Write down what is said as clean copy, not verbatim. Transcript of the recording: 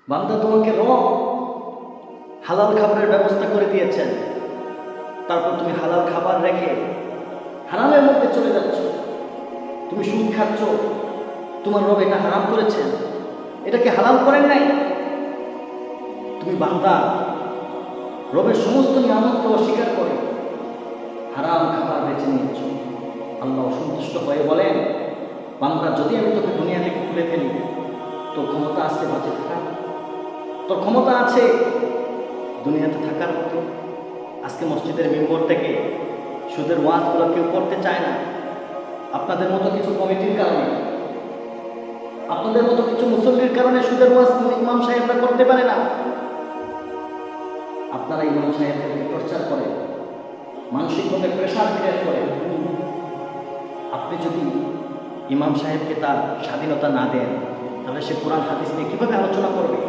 বান্দা তোমাকে রব হালাল খাবারের ব্যবস্থা করে দিয়েছেন, তারপর তুমি হালাল খাবার রেখে হারামের মধ্যে চলে যাচ্ছ। তুমি সুদ খাচ্ছ, তোমার রব এটা হারাম করেছেন, এটাকে হালাল করেন নাই। তুমি বান্দা রবের সমস্ত নিয়ামতকে অস্বীকার করে হারাম খাবার বেছে নিয়েছ। আল্লাহ অসন্তুষ্ট হয়ে বলেন, বান্দা যদি আমি তোকে দুনিয়া থেকে তুলে ফেলি, তোর ক্ষমতা আছে বাঁচে থাকার? তোর ক্ষমতা আছে দুনিয়াতে থাকার মতো? আজকে মসজিদের মেম্বর থেকে সুদের ওয়াজগুলো কেউ করতে চায় না। আপনাদের মতো কিছু কমিটির কারণে, আপনাদের মতো কিছু মুসল্লির কারণে সুদের ওয়াজ ইমাম সাহেবরা করতে পারে না। আপনারা ইমাম সাহেবদেরকে প্রচার করেন, মানসিকভাবে প্রেশার ক্রিয়েট করেন। আপনি যদি ইমাম সাহেবকে তার স্বাধীনতা না দেন, তাহলে সে কোরআন হাদিস নিয়ে কীভাবে আলোচনা করবে?